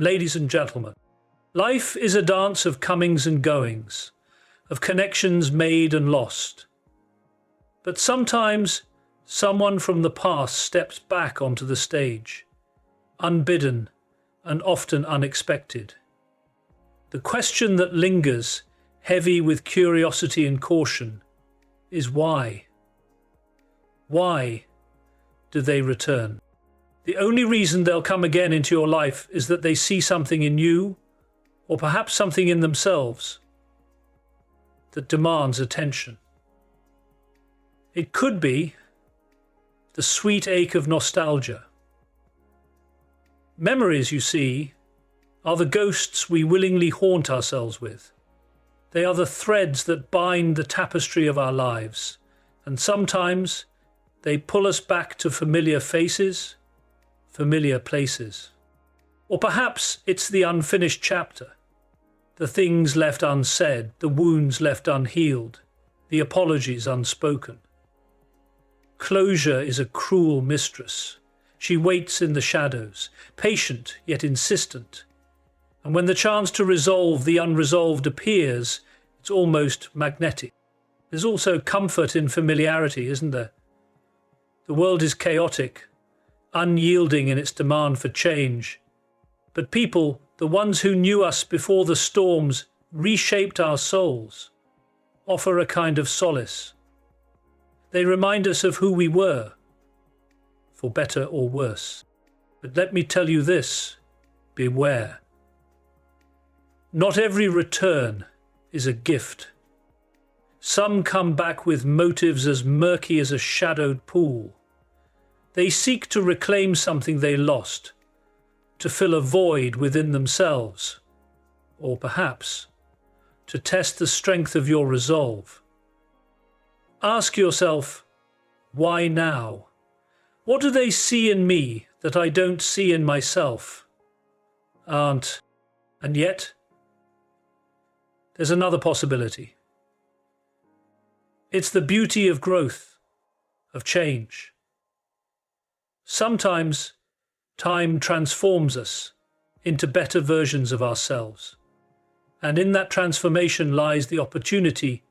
Ladies and gentlemen, life is a dance of comings and goings, of connections made and lost. But sometimes someone from the past steps back onto the stage, unbidden and often unexpected. The question that lingers, heavy with curiosity and caution, is why? Why do they return? The only reason they'll come again into your life is that they see something in you, or perhaps something in themselves, that demands attention. It could be the sweet ache of nostalgia. Memories, you see, are the ghosts we willingly haunt ourselves with. They are the threads that bind the tapestry of our lives, and sometimes they pull us back to familiar faces, familiar places. Or perhaps it's the unfinished chapter, the things left unsaid, the wounds left unhealed, the apologies unspoken. Closure is a cruel mistress. She waits in the shadows, patient yet insistent. And when the chance to resolve the unresolved appears, it's almost magnetic. There's also comfort in familiarity, isn't there? The world is chaotic, unyielding in its demand for change. But people, the ones who knew us before the storms reshaped our souls, offer a kind of solace. They remind us of who we were, for better or worse. But let me tell you this, beware. Not every return is a gift. Some come back with motives as murky as a shadowed pool. They seek to reclaim something they lost, to fill a void within themselves, or perhaps to test the strength of your resolve. Ask yourself, why now? What do they see in me that I don't see in myself? And yet, there's another possibility. It's the beauty of growth, of change. Sometimes time transforms us into better versions of ourselves, and in that transformation lies the opportunity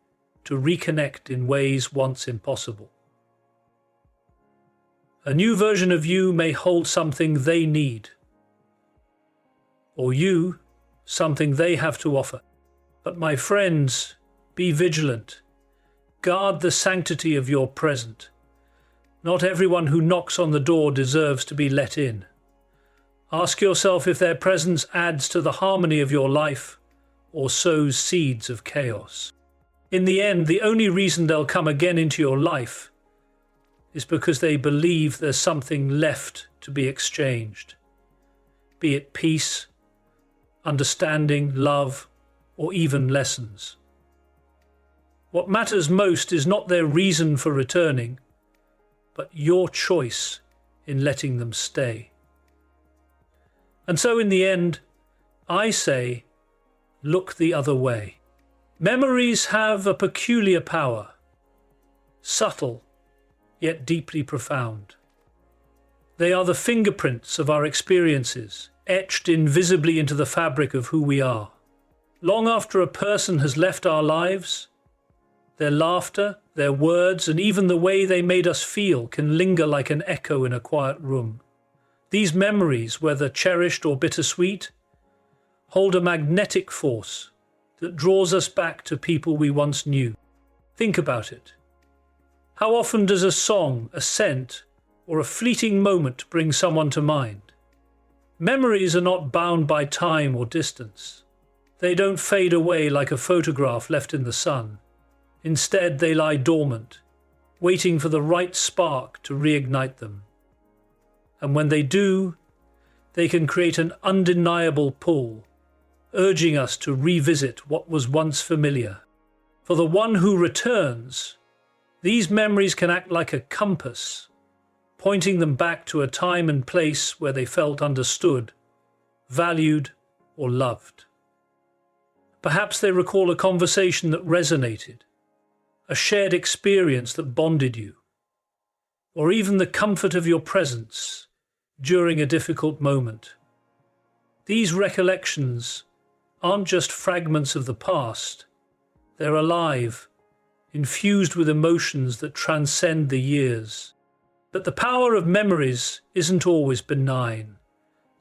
to reconnect in ways once impossible. A new version of you may hold something they need, or you something they have to offer. But my friends, be vigilant. Guard the sanctity of your present. Not everyone who knocks on the door deserves to be let in. Ask yourself if their presence adds to the harmony of your life or sows seeds of chaos. In the end, the only reason they'll come again into your life is because they believe there's something left to be exchanged. Be it peace, understanding, love, or even lessons. What matters most is not their reason for returning, but your choice in letting them stay. And so in the end, I say, look the other way. Memories have a peculiar power, subtle yet deeply profound. They are the fingerprints of our experiences, etched invisibly into the fabric of who we are. Long after a person has left our lives, their laughter, their words, and even the way they made us feel can linger like an echo in a quiet room. These memories, whether cherished or bittersweet, hold a magnetic force that draws us back to people we once knew. Think about it. How often does a song, a scent, or a fleeting moment bring someone to mind? Memories are not bound by time or distance. They don't fade away like a photograph left in the sun. Instead, they lie dormant, waiting for the right spark to reignite them. And when they do, they can create an undeniable pull, urging us to revisit what was once familiar. For the one who returns, these memories can act like a compass, pointing them back to a time and place where they felt understood, valued, or loved. Perhaps they recall a conversation that resonated, a shared experience that bonded you, or even the comfort of your presence during a difficult moment. These recollections aren't just fragments of the past, they're alive, infused with emotions that transcend the years. But the power of memories isn't always benign.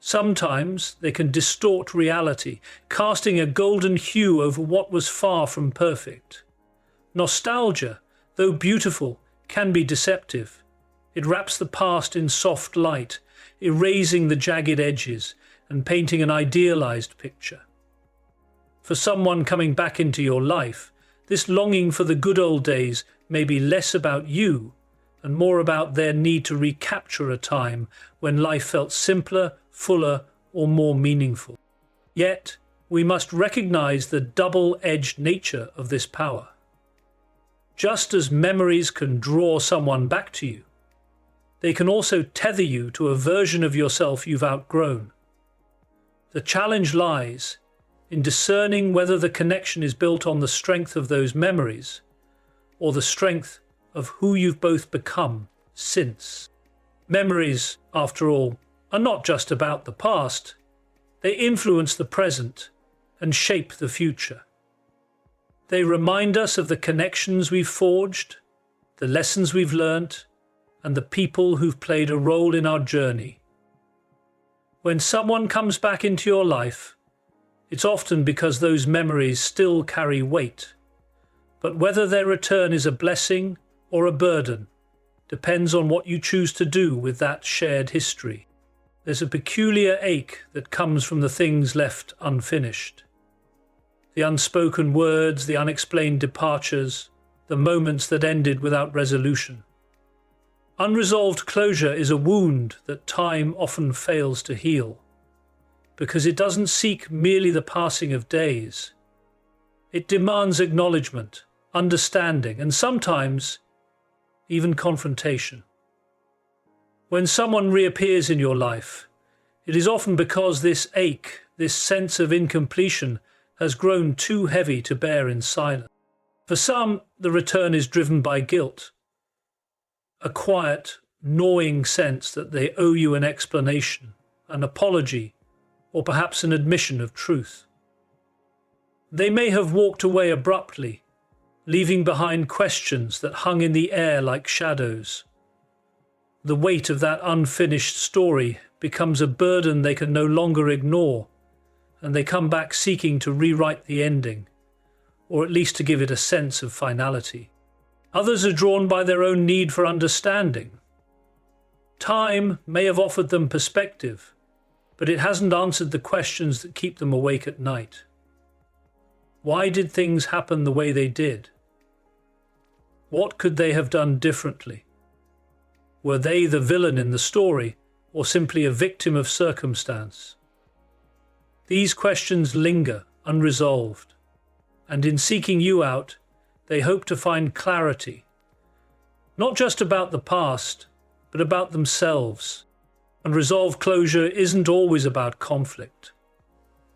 Sometimes they can distort reality, casting a golden hue over what was far from perfect. Nostalgia, though beautiful, can be deceptive. It wraps the past in soft light, erasing the jagged edges and painting an idealized picture. For someone coming back into your life, this longing for the good old days may be less about you and more about their need to recapture a time when life felt simpler, fuller, or more meaningful. Yet, we must recognize the double-edged nature of this power. Just as memories can draw someone back to you, they can also tether you to a version of yourself you've outgrown. The challenge lies in discerning whether the connection is built on the strength of those memories or the strength of who you've both become since. Memories, after all, are not just about the past. They influence the present and shape the future. They remind us of the connections we've forged, the lessons we've learnt, and the people who've played a role in our journey. When someone comes back into your life, it's often because those memories still carry weight. But whether their return is a blessing or a burden depends on what you choose to do with that shared history. There's a peculiar ache that comes from the things left unfinished. The unspoken words, the unexplained departures, the moments that ended without resolution. Unresolved closure is a wound that time often fails to heal, because it doesn't seek merely the passing of days. It demands acknowledgement, understanding, and sometimes even confrontation. When someone reappears in your life, it is often because this ache, this sense of incompletion, has grown too heavy to bear in silence. For some, the return is driven by guilt, a quiet, gnawing sense that they owe you an explanation, an apology, or perhaps an admission of truth. They may have walked away abruptly, leaving behind questions that hung in the air like shadows. The weight of that unfinished story becomes a burden they can no longer ignore, and they come back seeking to rewrite the ending, or at least to give it a sense of finality. Others are drawn by their own need for understanding. Time may have offered them perspective, but it hasn't answered the questions that keep them awake at night. Why did things happen the way they did? What could they have done differently? Were they the villain in the story, or simply a victim of circumstance? These questions linger unresolved, and in seeking you out, they hope to find clarity, not just about the past, but about themselves. And resolved closure isn't always about conflict.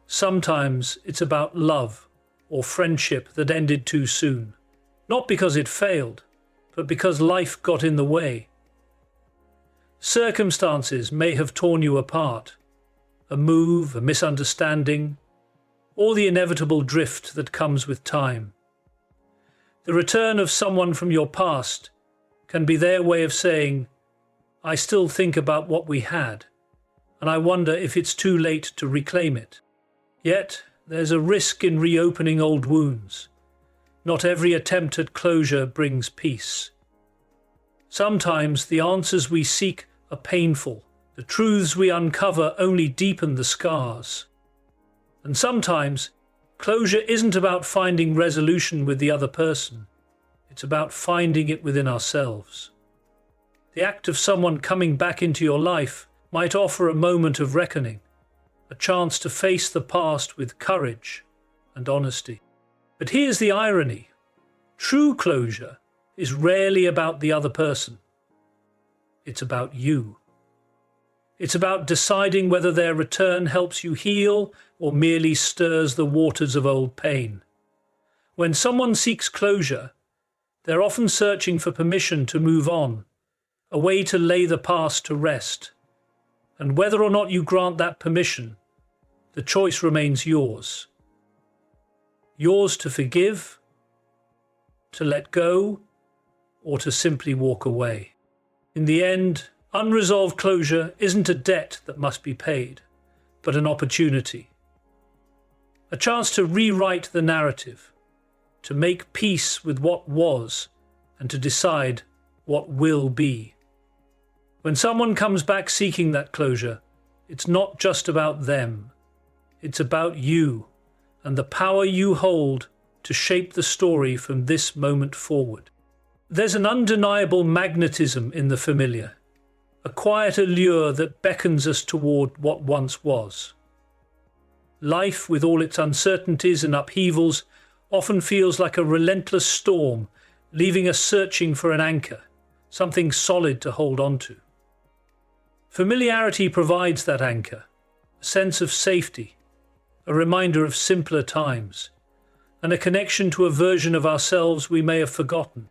Sometimes it's about love or friendship that ended too soon, not because it failed, but because life got in the way. Circumstances may have torn you apart, a move, a misunderstanding, or the inevitable drift that comes with time. The return of someone from your past can be their way of saying, I still think about what we had, and I wonder if it's too late to reclaim it. Yet, there's a risk in reopening old wounds. Not every attempt at closure brings peace. Sometimes the answers we seek are painful. The truths we uncover only deepen the scars. And sometimes, closure isn't about finding resolution with the other person. It's about finding it within ourselves. The act of someone coming back into your life might offer a moment of reckoning, a chance to face the past with courage and honesty. But here's the irony. True closure is rarely about the other person. It's about you. It's about deciding whether their return helps you heal or merely stirs the waters of old pain. When someone seeks closure, they're often searching for permission to move on, a way to lay the past to rest. And whether or not you grant that permission, the choice remains yours. Yours to forgive, to let go, or to simply walk away. In the end, unresolved closure isn't a debt that must be paid, but an opportunity. A chance to rewrite the narrative, to make peace with what was, and to decide what will be. When someone comes back seeking that closure, it's not just about them. It's about you and the power you hold to shape the story from this moment forward. There's an undeniable magnetism in the familiar, a quiet allure that beckons us toward what once was. Life, with all its uncertainties and upheavals, often feels like a relentless storm, leaving us searching for an anchor, something solid to hold on to. Familiarity provides that anchor, a sense of safety, a reminder of simpler times, and a connection to a version of ourselves we may have forgotten.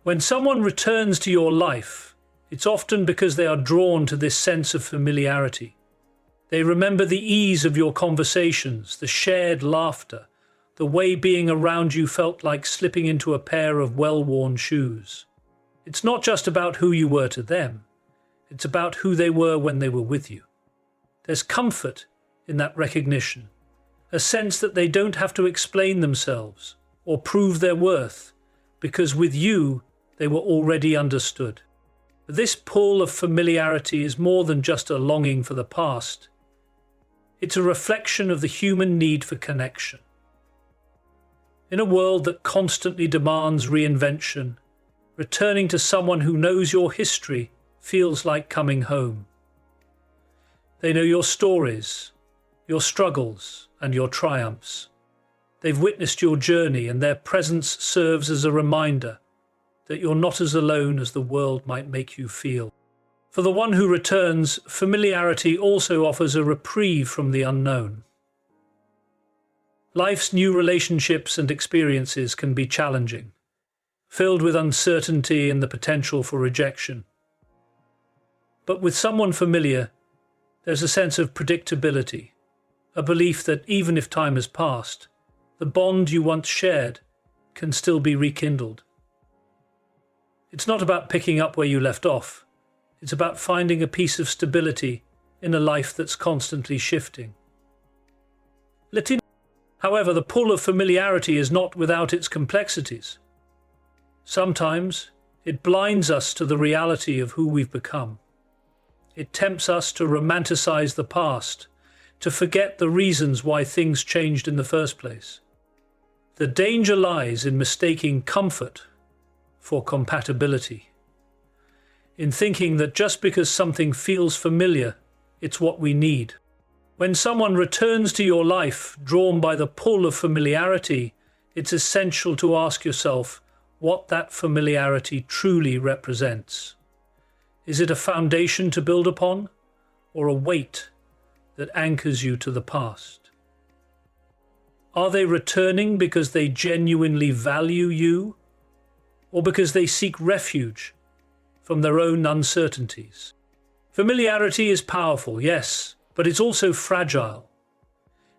When someone returns to your life, it's often because they are drawn to this sense of familiarity. They remember the ease of your conversations, the shared laughter, the way being around you felt like slipping into a pair of well-worn shoes. It's not just about who you were to them, it's about who they were when they were with you. There's comfort in that recognition, a sense that they don't have to explain themselves or prove their worth, because with you, they were already understood. This pull of familiarity is more than just a longing for the past. It's a reflection of the human need for connection. In a world that constantly demands reinvention, returning to someone who knows your history feels like coming home. They know your stories, your struggles, and your triumphs. They've witnessed your journey, and their presence serves as a reminder that you're not as alone as the world might make you feel. For the one who returns, familiarity also offers a reprieve from the unknown. Life's new relationships and experiences can be challenging, filled with uncertainty and the potential for rejection. But with someone familiar, there's a sense of predictability, a belief that even if time has passed, the bond you once shared can still be rekindled. It's not about picking up where you left off. It's about finding a piece of stability in a life that's constantly shifting. However, the pull of familiarity is not without its complexities. Sometimes it blinds us to the reality of who we've become. It tempts us to romanticize the past, to forget the reasons why things changed in the first place. The danger lies in mistaking comfort for compatibility, in thinking that just because something feels familiar, it's what we need. When someone returns to your life drawn by the pull of familiarity, it's essential to ask yourself what that familiarity truly represents. Is it a foundation to build upon, or a weight that anchors you to the past? Are they returning because they genuinely value you, or because they seek refuge from their own uncertainties? Familiarity is powerful, yes, but it's also fragile.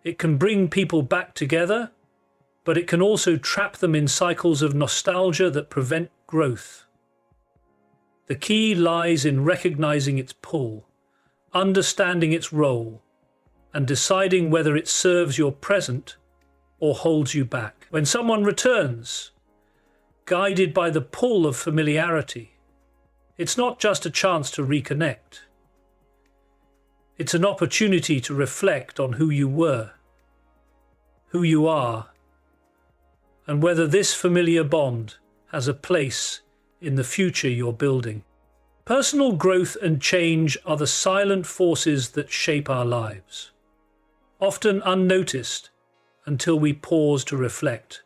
It can bring people back together, but it can also trap them in cycles of nostalgia that prevent growth. The key lies in recognizing its pull, understanding its role, and deciding whether it serves your present or holds you back. When someone returns, guided by the pull of familiarity, it's not just a chance to reconnect. It's an opportunity to reflect on who you were, who you are, and whether this familiar bond has a place in the future you're building. Personal growth and change are the silent forces that shape our lives, often unnoticed until we pause to reflect,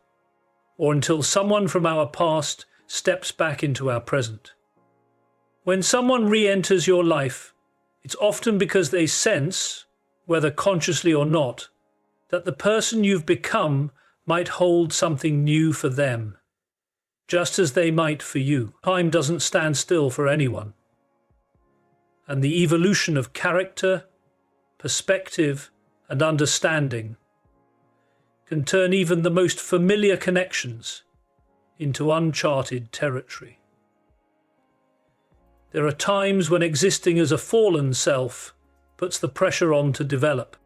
or until someone from our past steps back into our present. When someone re-enters your life, it's often because they sense, whether consciously or not, that the person you've become might hold something new for them, just as they might for you. Time doesn't stand still for anyone, and the evolution of character, perspective, and understanding can turn even the most familiar connections into uncharted territory. There are times when existing as a fallen self puts the pressure on to develop.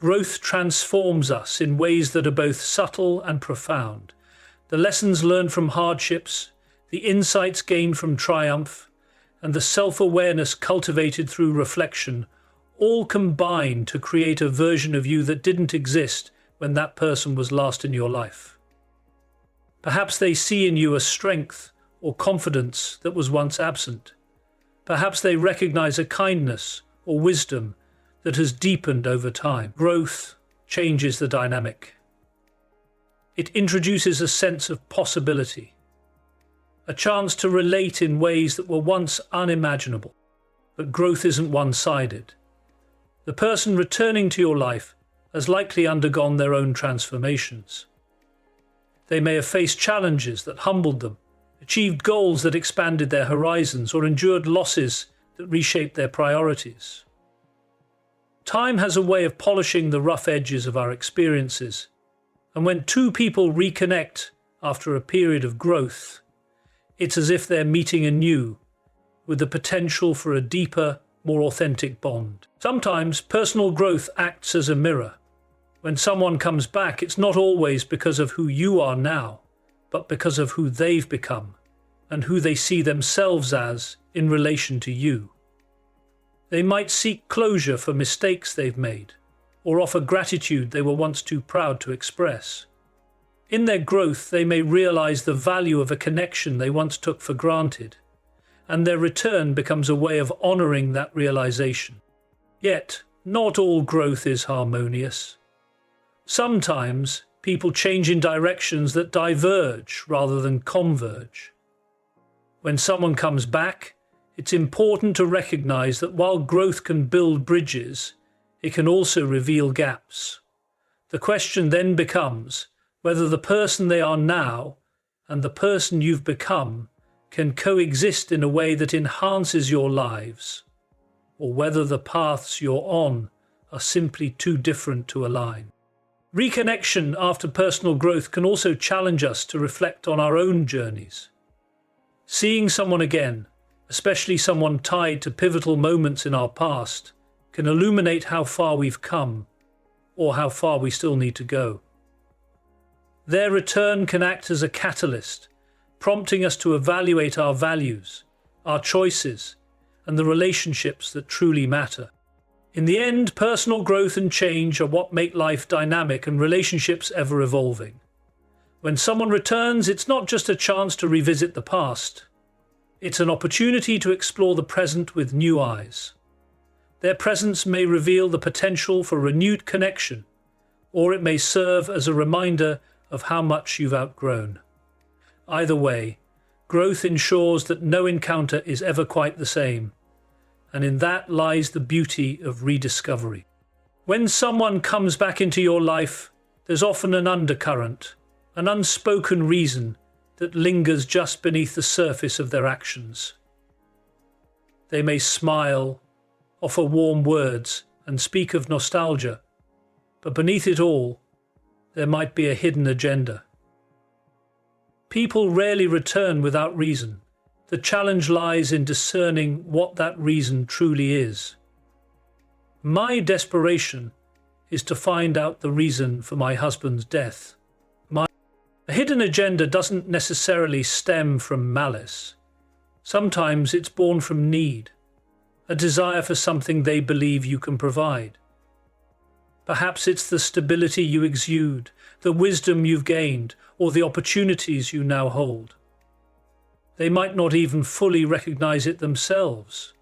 Growth transforms us in ways that are both subtle and profound. The lessons learned from hardships, the insights gained from triumph, and the self-awareness cultivated through reflection all combine to create a version of you that didn't exist when that person was last in your life. Perhaps they see in you a strength or confidence that was once absent. Perhaps they recognize a kindness or wisdom that has deepened over time. Growth changes the dynamic. It introduces a sense of possibility, a chance to relate in ways that were once unimaginable. But growth isn't one-sided. The person returning to your life has likely undergone their own transformations. They may have faced challenges that humbled them, achieved goals that expanded their horizons, or endured losses that reshaped their priorities. Time has a way of polishing the rough edges of our experiences, and when two people reconnect after a period of growth, it's as if they're meeting anew, with the potential for a deeper, more authentic bond. Sometimes personal growth acts as a mirror. When someone comes back, it's not always because of who you are now, but because of who they've become and who they see themselves as in relation to you. They might seek closure for mistakes they've made, or offer gratitude they were once too proud to express. In their growth, they may realize the value of a connection they once took for granted, and their return becomes a way of honoring that realization. Yet, not all growth is harmonious. Sometimes people change in directions that diverge rather than converge. When someone comes back, it's important to recognize that while growth can build bridges, it can also reveal gaps. The question then becomes whether the person they are now and the person you've become can coexist in a way that enhances your lives, or whether the paths you're on are simply too different to align. Reconnection after personal growth can also challenge us to reflect on our own journeys. Seeing someone again, especially someone tied to pivotal moments in our past, can illuminate how far we've come or how far we still need to go. Their return can act as a catalyst, prompting us to evaluate our values, our choices, and the relationships that truly matter. In the end, personal growth and change are what make life dynamic and relationships ever evolving. When someone returns, it's not just a chance to revisit the past. It's an opportunity to explore the present with new eyes. Their presence may reveal the potential for renewed connection, or it may serve as a reminder of how much you've outgrown. Either way, growth ensures that no encounter is ever quite the same, and in that lies the beauty of rediscovery. When someone comes back into your life, there's often an undercurrent, an unspoken reason that lingers just beneath the surface of their actions. They may smile, offer warm words, and speak of nostalgia, but beneath it all, there might be a hidden agenda. People rarely return without reason. The challenge lies in discerning what that reason truly is. My desperation is to find out the reason for my husband's death. A hidden agenda doesn't necessarily stem from malice. Sometimes it's born from need, a desire for something they believe you can provide. Perhaps it's the stability you exude, the wisdom you've gained, or the opportunities you now hold. They might not even fully recognize it themselves,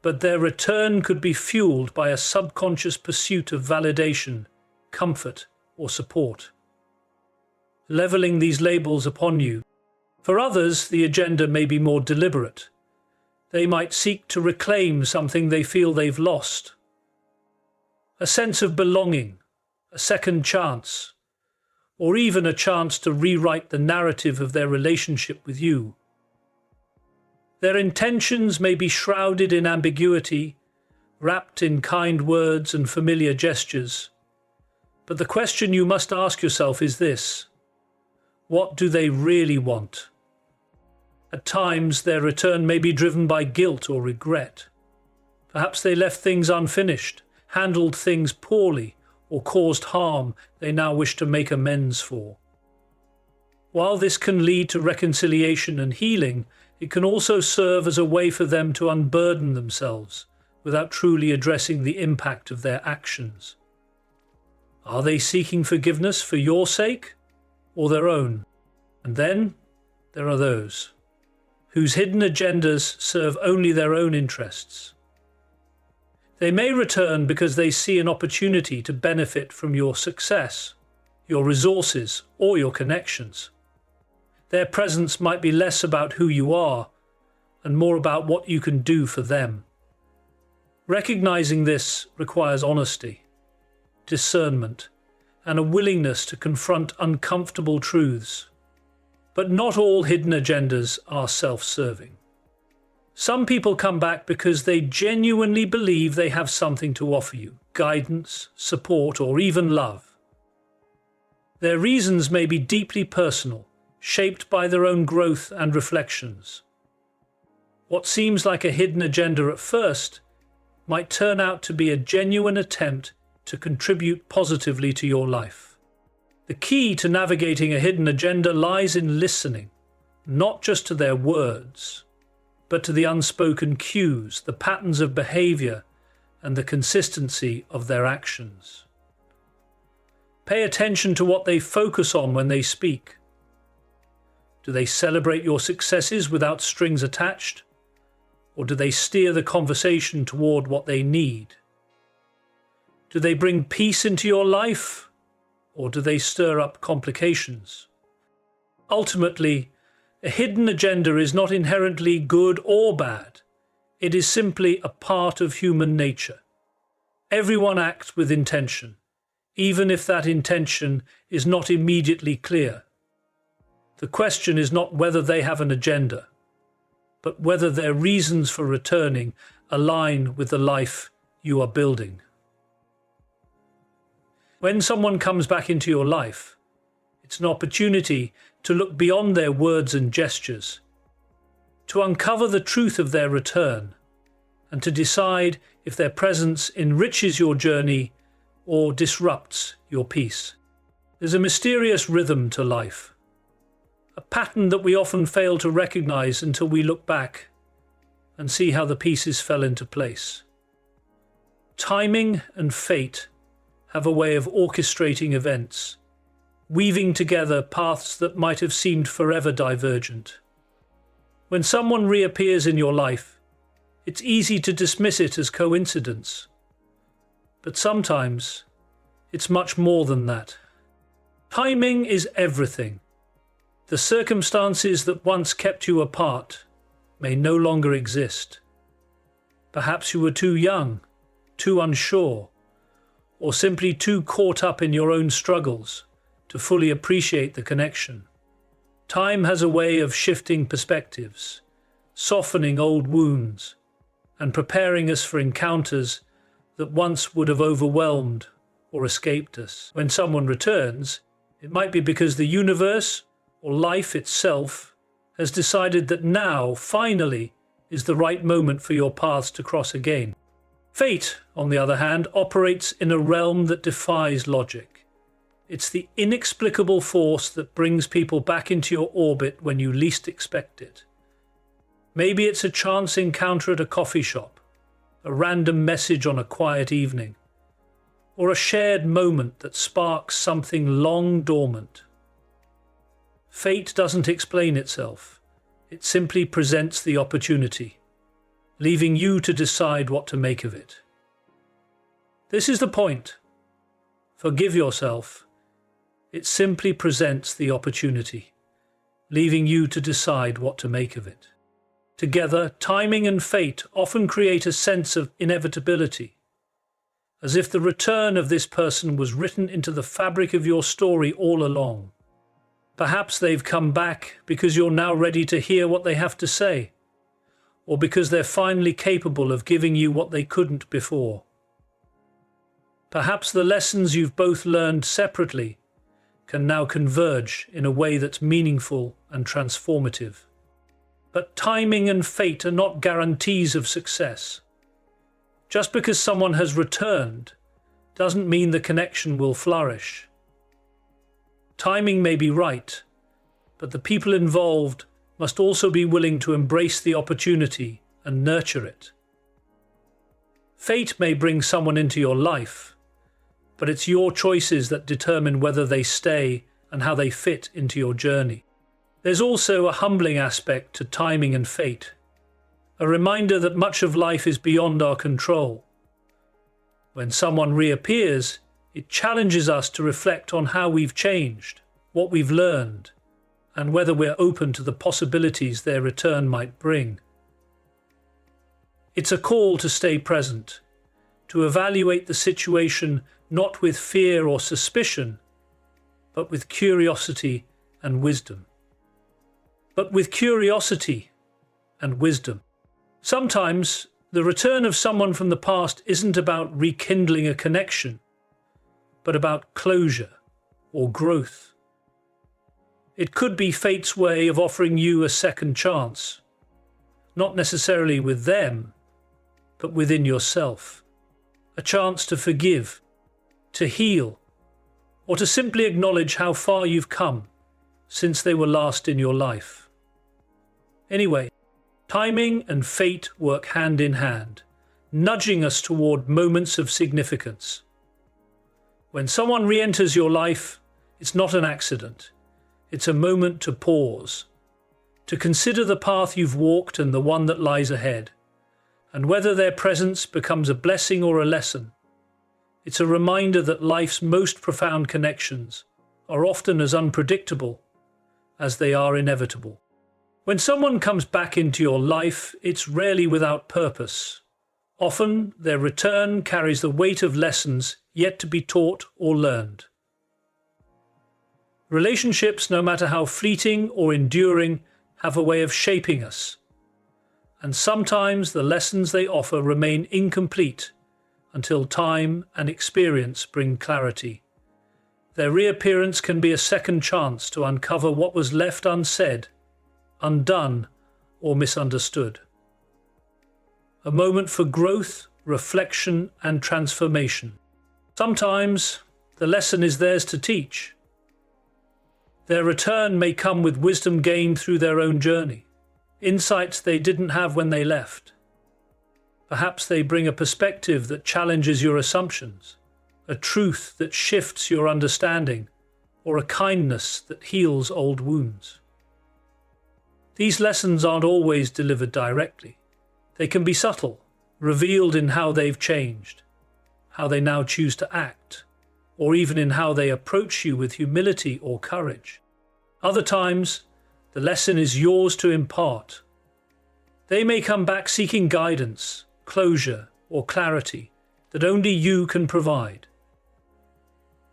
but their return could be fueled by a subconscious pursuit of validation, comfort, or support. Leveling these labels upon you. For others, the agenda may be more deliberate. They might seek to reclaim something they feel they've lost. A sense of belonging, a second chance, or even a chance to rewrite the narrative of their relationship with you. Their intentions may be shrouded in ambiguity, wrapped in kind words and familiar gestures, But the question you must ask yourself is this: what do they really want? At times, their return may be driven by guilt or regret. Perhaps they left things unfinished, handled things poorly, or caused harm they now wish to make amends for. While this can lead to reconciliation and healing, it can also serve as a way for them to unburden themselves without truly addressing the impact of their actions. Are they seeking forgiveness for your sake or their own? And then there are those whose hidden agendas serve only their own interests. They may return because they see an opportunity to benefit from your success, your resources, or your connections. Their presence might be less about who you are and more about what you can do for them. Recognizing this requires honesty, discernment, and a willingness to confront uncomfortable truths. But not all hidden agendas are self-serving. Some people come back because they genuinely believe they have something to offer you: guidance, support, or even love. Their reasons may be deeply personal, shaped by their own growth and reflections. What seems like a hidden agenda at first might turn out to be a genuine attempt to contribute positively to your life. The key to navigating a hidden agenda lies in listening, not just to their words, but to the unspoken cues, the patterns of behavior, and the consistency of their actions. Pay attention to what they focus on when they speak. Do they celebrate your successes without strings attached? Or do they steer the conversation toward what they need? Do they bring peace into your life? Or do they stir up complications? Ultimately, a hidden agenda is not inherently good or bad. It is simply a part of human nature. Everyone acts with intention, even if that intention is not immediately clear. The question is not whether they have an agenda, but whether their reasons for returning align with the life you are building. When someone comes back into your life, it's an opportunity to look beyond their words and gestures, to uncover the truth of their return, and to decide if their presence enriches your journey or disrupts your peace. There's a mysterious rhythm to life, a pattern that we often fail to recognize until we look back and see how the pieces fell into place. Timing and fate have a way of orchestrating events, weaving together paths that might have seemed forever divergent. When someone reappears in your life, it's easy to dismiss it as coincidence. But sometimes it's much more than that. Timing is everything. The circumstances that once kept you apart may no longer exist. Perhaps you were too young, too unsure, or simply too caught up in your own struggles to fully appreciate the connection. Time has a way of shifting perspectives, softening old wounds, and preparing us for encounters that once would have overwhelmed or escaped us. When someone returns, it might be because the universe or life itself has decided that now, finally, is the right moment for your paths to cross again. Fate, on the other hand, operates in a realm that defies logic. It's the inexplicable force that brings people back into your orbit when you least expect it. Maybe it's a chance encounter at a coffee shop, a random message on a quiet evening, or a shared moment that sparks something long dormant. Fate doesn't explain itself. It simply presents the opportunity, leaving you to decide what to make of it. This is the point. Forgive yourself. It simply presents the opportunity, leaving you to decide what to make of it. Together, timing and fate often create a sense of inevitability, as if the return of this person was written into the fabric of your story all along. Perhaps they've come back because you're now ready to hear what they have to say, or because they're finally capable of giving you what they couldn't before. Perhaps the lessons you've both learned separately can now converge in a way that's meaningful and transformative. But timing and fate are not guarantees of success. Just because someone has returned doesn't mean the connection will flourish. Timing may be right, but the people involved must also be willing to embrace the opportunity and nurture it. Fate may bring someone into your life, but it's your choices that determine whether they stay and how they fit into your journey. There's also a humbling aspect to timing and fate, a reminder that much of life is beyond our control. When someone reappears, it challenges us to reflect on how we've changed, what we've learned, and whether we're open to the possibilities their return might bring. It's a call to stay present, to evaluate the situation not with fear or suspicion, but with curiosity and wisdom. Sometimes the return of someone from the past isn't about rekindling a connection, but about closure or growth. It could be fate's way of offering you a second chance, not necessarily with them, but within yourself. A chance to forgive, to heal, or to simply acknowledge how far you've come since they were last in your life. Anyway, timing and fate work hand in hand, nudging us toward moments of significance. When someone re-enters your life, it's not an accident. It's a moment to pause, to consider the path you've walked and the one that lies ahead, and whether their presence becomes a blessing or a lesson. It's a reminder that life's most profound connections are often as unpredictable as they are inevitable. When someone comes back into your life, it's rarely without purpose. Often, their return carries the weight of lessons yet to be taught or learned. Relationships, no matter how fleeting or enduring, have a way of shaping us. And sometimes the lessons they offer remain incomplete until time and experience bring clarity. Their reappearance can be a second chance to uncover what was left unsaid, undone, or misunderstood. A moment for growth, reflection, and transformation. Sometimes the lesson is theirs to teach. Their return may come with wisdom gained through their own journey, insights they didn't have when they left. Perhaps they bring a perspective that challenges your assumptions, a truth that shifts your understanding, or a kindness that heals old wounds. These lessons aren't always delivered directly. They can be subtle, revealed in how they've changed, how they now choose to act, or even in how they approach you with humility or courage. Other times, the lesson is yours to impart. They may come back seeking guidance, closure, or clarity that only you can provide.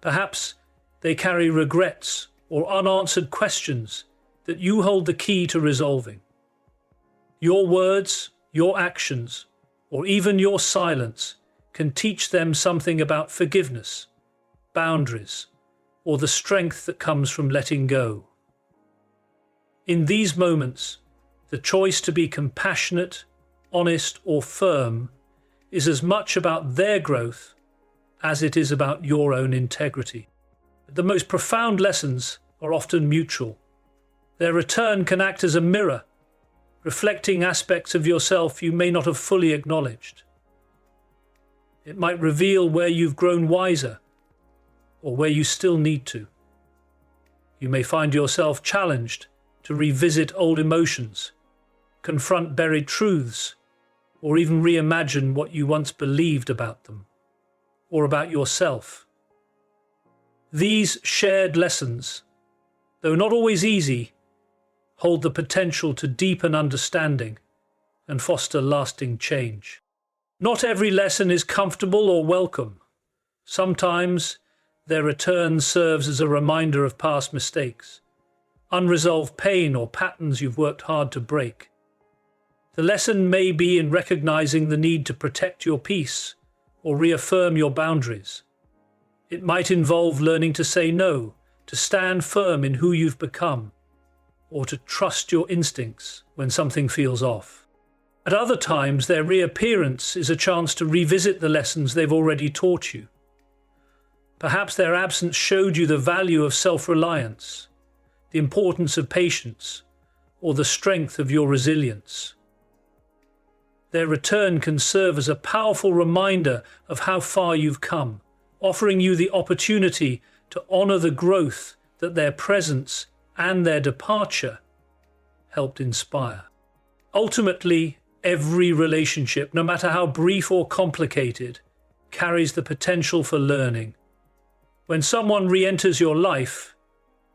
Perhaps they carry regrets or unanswered questions that you hold the key to resolving. Your words, your actions, or even your silence can teach them something about forgiveness, boundaries, or the strength that comes from letting go. In these moments, the choice to be compassionate, honest, or firm is as much about their growth as it is about your own integrity. The most profound lessons are often mutual. Their return can act as a mirror, reflecting aspects of yourself you may not have fully acknowledged. It might reveal where you've grown wiser, or where you still need to. You may find yourself challenged to revisit old emotions, confront buried truths, or even reimagine what you once believed about them, or about yourself. These shared lessons, though not always easy, hold the potential to deepen understanding and foster lasting change. Not every lesson is comfortable or welcome. Sometimes their return serves as a reminder of past mistakes, unresolved pain, or patterns you've worked hard to break. The lesson may be in recognizing the need to protect your peace or reaffirm your boundaries. It might involve learning to say no, to stand firm in who you've become, or to trust your instincts when something feels off. At other times, their reappearance is a chance to revisit the lessons they've already taught you. Perhaps their absence showed you the value of self-reliance, the importance of patience, or the strength of your resilience. Their return can serve as a powerful reminder of how far you've come, offering you the opportunity to honor the growth that their presence and their departure helped inspire. Ultimately, every relationship, no matter how brief or complicated, carries the potential for learning. When someone re-enters your life,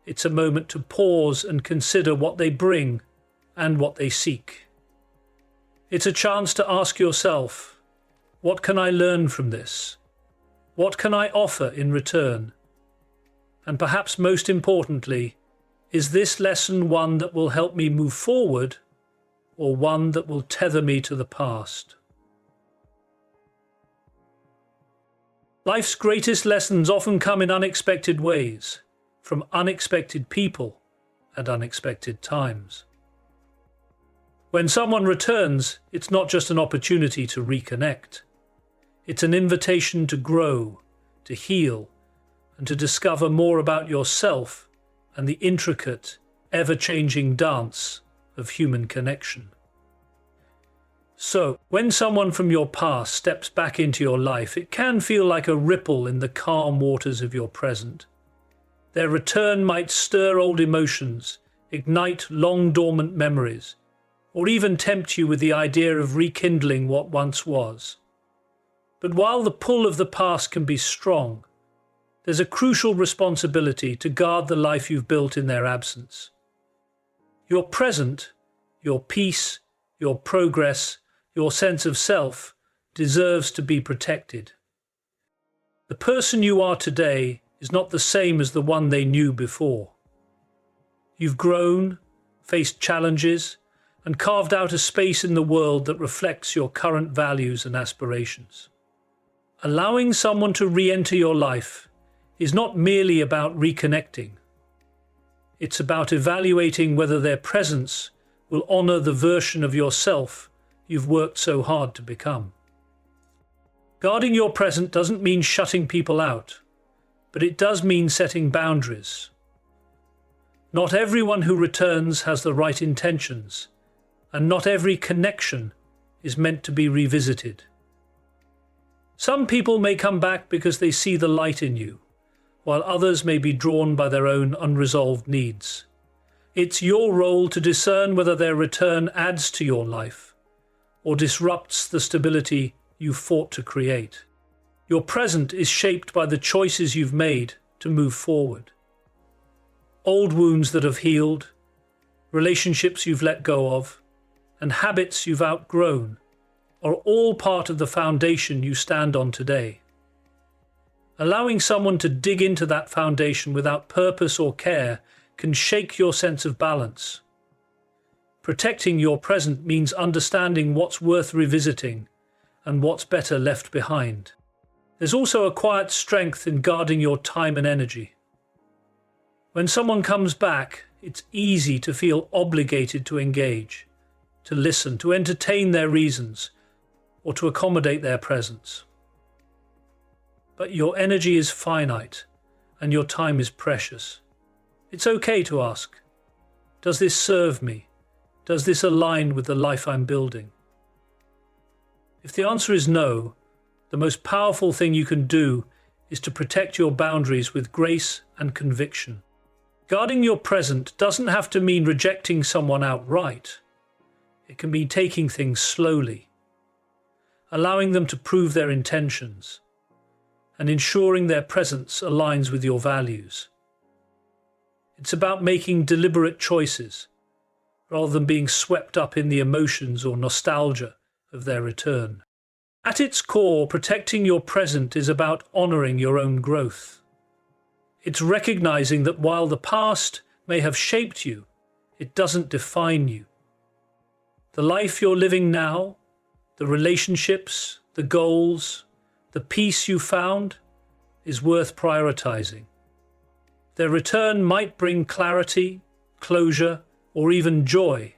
it's a moment to pause and consider what they bring and what they seek. It's a chance to ask yourself, what can I learn from this? What can I offer in return? And perhaps most importantly, is this lesson one that will help me move forward, or one that will tether me to the past? Life's greatest lessons often come in unexpected ways, from unexpected people at unexpected times. When someone returns, it's not just an opportunity to reconnect. It's an invitation to grow, to heal, and to discover more about yourself and the intricate, ever-changing dance of human connection. So, when someone from your past steps back into your life, it can feel like a ripple in the calm waters of your present. Their return might stir old emotions, ignite long-dormant memories, or even tempt you with the idea of rekindling what once was. But while the pull of the past can be strong, there's a crucial responsibility to guard the life you've built in their absence. Your present, your peace, your progress, your sense of self deserves to be protected. The person you are today is not the same as the one they knew before. You've grown, faced challenges, and carved out a space in the world that reflects your current values and aspirations. Allowing someone to re-enter your life is not merely about reconnecting. It's about evaluating whether their presence will honor the version of yourself you've worked so hard to become. Guarding your present doesn't mean shutting people out, but it does mean setting boundaries. Not everyone who returns has the right intentions, and not every connection is meant to be revisited. Some people may come back because they see the light in you, while others may be drawn by their own unresolved needs. It's your role to discern whether their return adds to your life or disrupts the stability you fought to create. Your present is shaped by the choices you've made to move forward. Old wounds that have healed, relationships you've let go of, and habits you've outgrown are all part of the foundation you stand on today. Allowing someone to dig into that foundation without purpose or care can shake your sense of balance. Protecting your present means understanding what's worth revisiting and what's better left behind. There's also a quiet strength in guarding your time and energy. When someone comes back, it's easy to feel obligated to engage, to listen, to entertain their reasons, or to accommodate their presence. But your energy is finite and your time is precious. It's okay to ask, does this serve me? Does this align with the life I'm building? If the answer is no, the most powerful thing you can do is to protect your boundaries with grace and conviction. Guarding your present doesn't have to mean rejecting someone outright. It can mean taking things slowly, allowing them to prove their intentions, and ensuring their presence aligns with your values. It's about making deliberate choices, rather than being swept up in the emotions or nostalgia of their return. At its core, protecting your present is about honoring your own growth. It's recognizing that while the past may have shaped you, it doesn't define you. The life you're living now, the relationships, the goals, the peace you found, is worth prioritizing. Their return might bring clarity, closure, or even joy,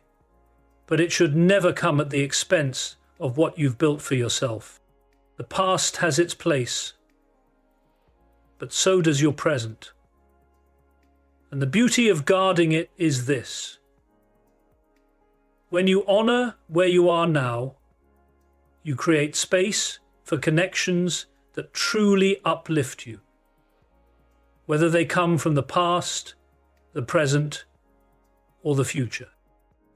but it should never come at the expense of what you've built for yourself. The past has its place, but so does your present. And the beauty of guarding it is this: when you honor where you are now, you create space for connections that truly uplift you, whether they come from the past, the present, or the future.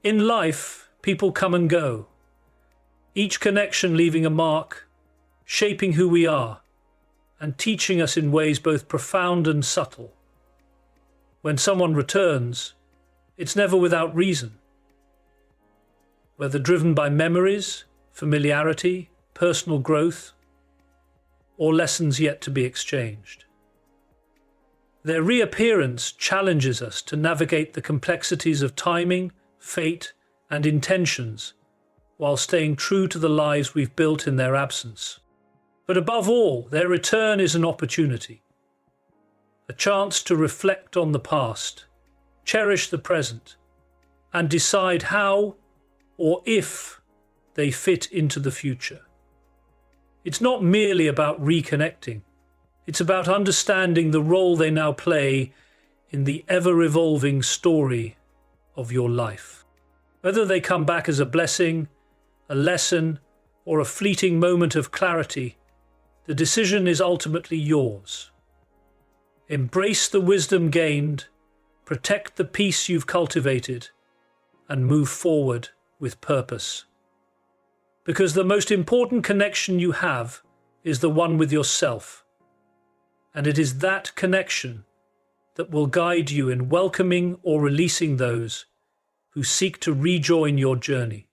In life, people come and go, each connection leaving a mark, shaping who we are, and teaching us in ways both profound and subtle. When someone returns, it's never without reason. Whether driven by memories, familiarity, personal growth, or lessons yet to be exchanged. Their reappearance challenges us to navigate the complexities of timing, fate, and intentions, while staying true to the lives we've built in their absence. But above all, their return is an opportunity, a chance to reflect on the past, cherish the present, and decide how or if they fit into the future. It's not merely about reconnecting. It's about understanding the role they now play in the ever-evolving story of your life. Whether they come back as a blessing, a lesson, or a fleeting moment of clarity, the decision is ultimately yours. Embrace the wisdom gained, protect the peace you've cultivated, and move forward with purpose. Because the most important connection you have is the one with yourself. And it is that connection that will guide you in welcoming or releasing those who seek to rejoin your journey.